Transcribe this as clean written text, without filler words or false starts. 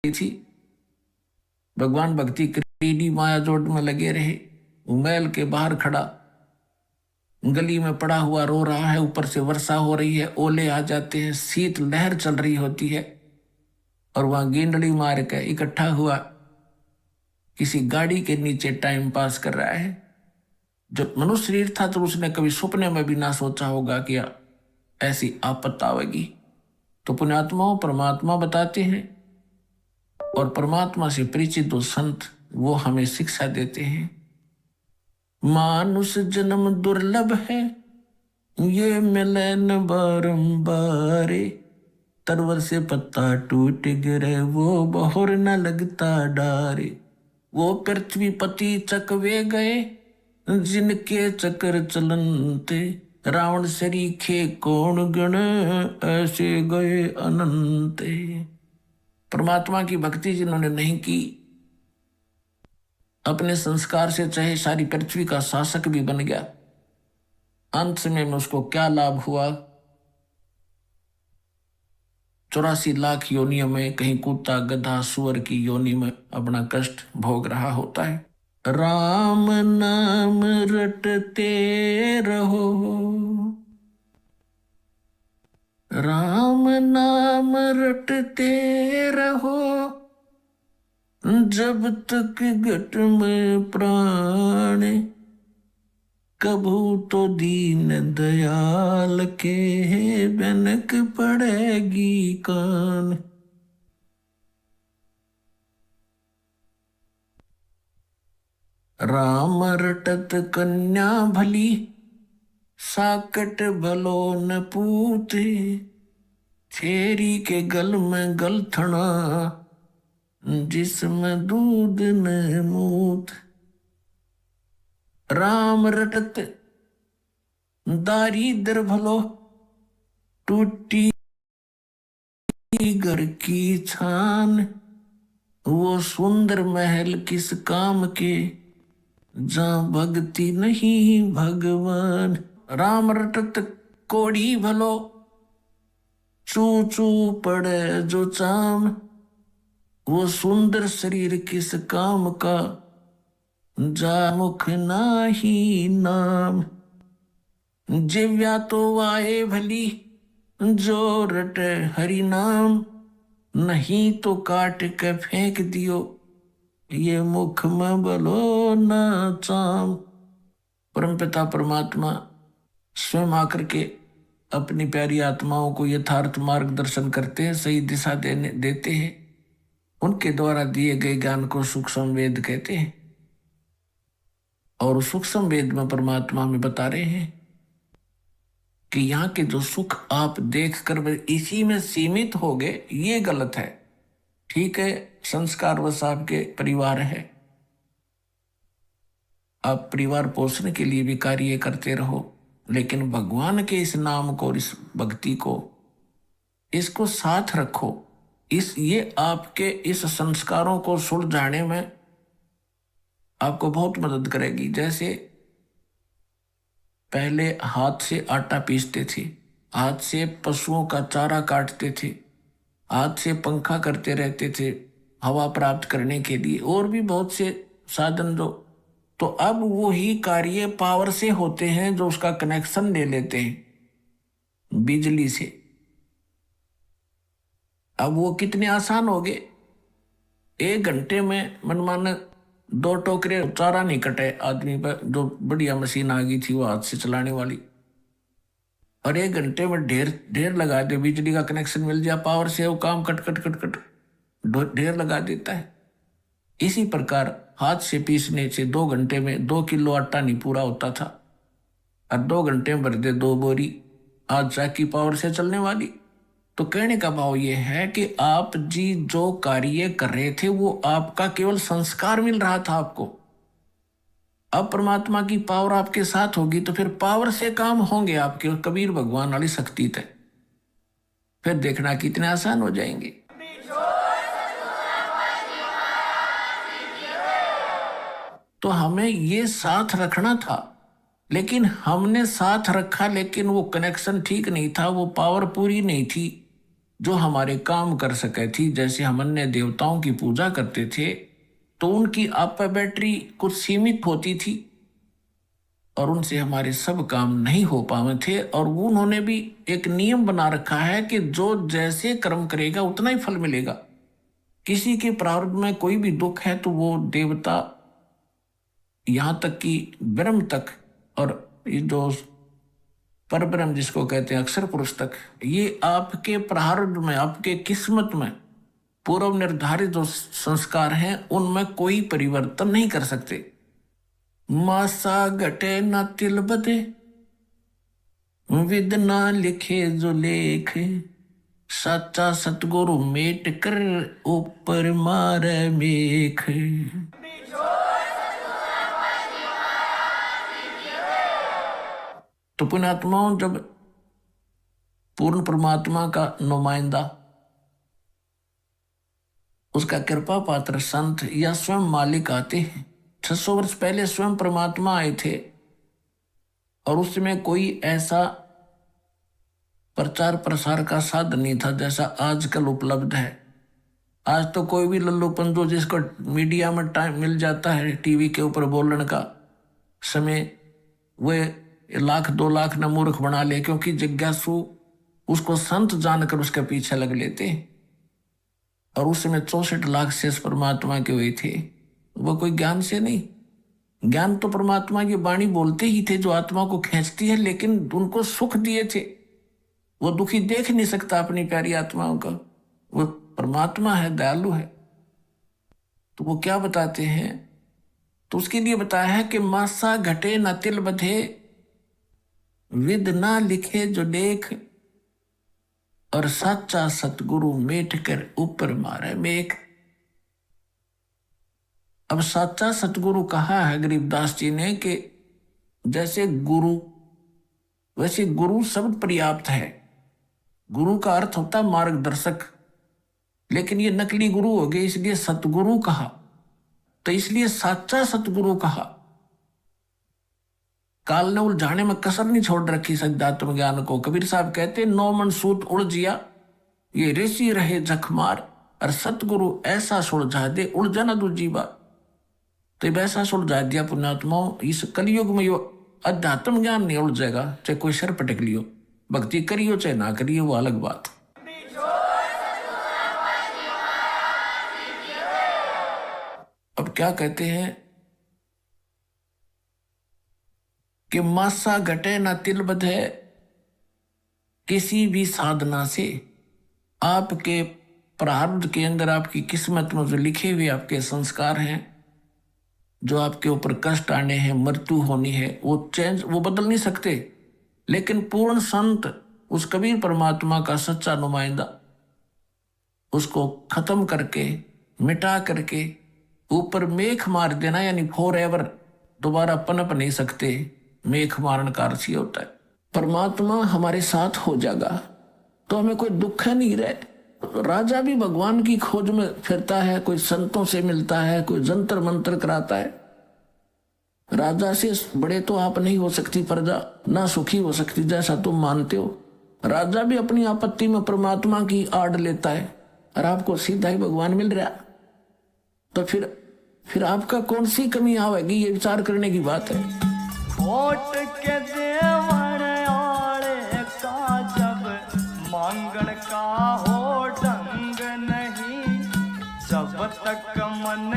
थी। भगवान भक्ति क्रीडी माया जोड़ में लगे रहे। महल के बाहर खड़ा गली में पड़ा हुआ रो रहा है। ऊपर से वर्षा हो रही है, ओले आ जाते हैं, शीत लहर चल रही होती है। और वहां गेंडड़ी मार के इकट्ठा हुआ किसी गाड़ी के नीचे टाइम पास कर रहा है। जब मनुष्य शरीर था तो उसने कभी सपने में भी ना सोचा होगा कि ऐसी आपत्ति आवेगी। तो पुण्यात्माओं परमात्मा बताते हैं और परमात्मा से परिचित दो संत वो हमें शिक्षा देते हैं। मानुष जन्म दुर्लभ है, ये मिले न बारंबार। तरवर से पत्ता टूट गिरे, वो बहुर न लगता डारे। वो पृथ्वी पति चकवे गए, जिनके चक्कर चलनते। रावण सरीखे कौन गण, ऐसे गए अनंते। परमात्मा की भक्ति जिन्होंने नहीं की, अपने संस्कार से चाहे सारी पृथ्वी का शासक भी बन गया, अंत समय में उसको क्या लाभ हुआ? 84 लाख योनियों में कहीं कुत्ता गधा सुअर की योनि में अपना कष्ट भोग रहा होता है। राम नाम रटते रहो, राम नाम रटते रहो, जब तक घट में प्राण। कभू तो दीन दयाल के बनक पड़ेगी कान। राम रटत कन्या भली, साकट भलो न पूते। छेरी के गल में गलथना, जिसमें दूध न मूत। राम रटत दारिद्र भलो, टूटी घर की छान। वो सुंदर महल किस काम के, जहां भक्ति नहीं भगवान। राम रटत कोड़ी भलो, चू चू पड़े जो चाम। वो सुंदर शरीर किस काम का, जा मुख नाही नाम। जिव्या तो वाए भली, जो रटे हरि नाम। नहीं तो काट के फेंक दियो, ये मुख में बोलो ना चाम। परमपिता परमात्मा स्वयं आकर के अपनी प्यारी आत्माओं को यथार्थ मार्गदर्शन करते हैं, सही दिशा देते हैं। उनके द्वारा दिए गए ज्ञान को सूक्ष्म वेद कहते हैं। और सूक्ष्म वेद में परमात्मा हमें बता रहे हैं कि यहाँ के जो सुख आप देखकर इसी में सीमित हो गए, ये गलत है। ठीक है, संस्कार वश आपके परिवार है, आप परिवार पोषण के लिए भी कार्य करते रहो, लेकिन भगवान के इस नाम को और इस भक्ति को, इसको साथ रखो। ये आपके इस संस्कारों को सुलझाने में आपको बहुत मदद करेगी। जैसे पहले हाथ से आटा पीसते थे, हाथ से पशुओं का चारा काटते थे, हाथ से पंखा करते रहते थे हवा प्राप्त करने के लिए, और भी बहुत से साधन जो। तो अब वो ही कार्य पावर से होते हैं, जो उसका कनेक्शन ले लेते हैं बिजली से। अब वो कितने आसान हो गए। 1 घंटे में मनमाना 2 टोकरे चारा नहीं कटे आदमी पर, जो बढ़िया मशीन आ गई थी वो हाथ से चलाने वाली। और 1 घंटे में ढेर लगा दे, बिजली का कनेक्शन मिल जाए, पावर से वो काम कट कट कट कट ढेर लगा देता है। इसी प्रकार हाथ से पीसने से 2 घंटे में 2 किलो आटा नहीं पूरा होता था, और 2 घंटे में भर दे 2 बोरी आज चाकी पावर से चलने वाली। तो कहने का भाव ये है कि आप जी जो कार्य कर रहे थे वो आपका केवल संस्कार मिल रहा था आपको। अब परमात्मा की पावर आपके साथ होगी तो फिर पावर से काम होंगे आपके। कबीर भगवान वाली शक्ति थे, फिर देखना कितने आसान हो जाएंगे। तो हमें ये साथ रखना था, लेकिन हमने साथ रखा, लेकिन वो कनेक्शन ठीक नहीं था, वो पावर पूरी नहीं थी। जो हमारे काम कर सके थी। जैसे हम अन्य देवताओं की पूजा करते थे तो उनकी आपा बैटरी कुछ सीमित होती थी और उनसे हमारे सब काम नहीं हो पाए थे। और उन्होंने भी एक नियम बना रखा है कि जो जैसे कर्म करेगा उतना ही फल मिलेगा। किसी के प्रारब्ध में कोई भी दुख है तो वो देवता, यहाँ तक कि ब्रह्म तक, और ये जो परब्रह्म जिसको कहते हैं अक्षर पुरुष तक, ये आपके प्रारब्ध में, आपके किस्मत में पूर्व निर्धारित जो संस्कार हैं उनमें कोई परिवर्तन नहीं कर सकते। मासा घटे न तिल बदे, विद ना लिखे जो लेख, सच्चा सतगुरु मेट कर ऊपर मारे मेख। तो पुण्यात्माओं, जब पूर्ण परमात्मा का नुमाइंदा, उसका कृपा पात्र संत या स्वयं मालिक आते हैं। 600 वर्ष पहले स्वयं परमात्मा आए थे और उसमें कोई ऐसा प्रचार प्रसार का साधन नहीं था जैसा आजकल उपलब्ध है। आज तो कोई भी लल्लू पंदो जिसको मीडिया में टाइम मिल जाता है टीवी के ऊपर बोलने का समय, वे 1,00,000-2,00,000 न मूर्ख बना ले, क्योंकि जिज्ञासु उसको संत जानकर उसके पीछे लग लेते। और उस समय 64 लाख शेष परमात्मा के हुए थे। वो कोई ज्ञान से नहीं, ज्ञान तो परमात्मा की वाणी बोलते ही थे जो आत्मा को खींचती है, लेकिन उनको सुख दिए थे। वो दुखी देख नहीं सकता अपनी प्यारी आत्माओं का, वो परमात्मा है, दयालु है। तो वो क्या बताते हैं, तो उसके लिए बताया है कि मासा घटे न तिल बधे, विद ना लिखे जो लेख, और सच्चा सतगुरु मेट कर ऊपर मारे मेघ। अब सच्चा सतगुरु कहा है गरीबदास जी ने कि जैसे गुरु, वैसे गुरु शब्द पर्याप्त है। गुरु का अर्थ होता है मार्गदर्शक, लेकिन ये नकली गुरु हो गए, इसलिए सतगुरु कहा। तो इसलिए सच्चा सतगुरु कहा। काल ने उलझाने में कसर नहीं छोड़ रखी सज्जात्म ज्ञान को। कबीर साहब कहते 9 मन सूत उलझिया, ये ऋषि रहे जखमार, और सतगुरु ऐसा सुलझा दे उलझा न दूजी बार। तो वैसा सुलझा दिया पुण्यात्माओं। इस कलयुग में यो अध्यात्म ज्ञान नहीं उलझेगा, चाहे कोई सर पटक लियो, भक्ति करियो चाहे ना करियो, वो अलग बात। अब क्या कहते हैं कि मासा घटे ना तिल बधे, किसी भी साधना से आपके प्रारब्ध के अंदर, आपकी किस्मत में जो लिखे हुए आपके संस्कार हैं, जो आपके ऊपर कष्ट आने हैं, मृत्यु होनी है, वो बदल नहीं सकते। लेकिन पूर्ण संत, उस कबीर परमात्मा का सच्चा नुमाइंदा, उसको खत्म करके, मिटा करके ऊपर मेख मार देना, यानी फॉर एवर दोबारा पनप नहीं सकते। मेख मारन का अर्थ ही होता है परमात्मा हमारे साथ हो जाएगा तो हमें कोई दुख नहीं रहे। राजा भी भगवान की खोज में फिरता है, कोई संतों से मिलता है, कोई जंतर मंत्र कराता है। राजा से बड़े तो आप नहीं हो सकती प्रजा, ना सुखी हो सकती जैसा तुम मानते हो। राजा भी अपनी आपत्ति में परमात्मा की आड़ लेता है और आपको सीधा ही भगवान मिल रहा, तो फिर आपका कौन सी कमी आवेगी, ये विचार करने की बात है। वोट के देवर आड़े का जब मांगण का हो ढंग नहीं, जब तक मन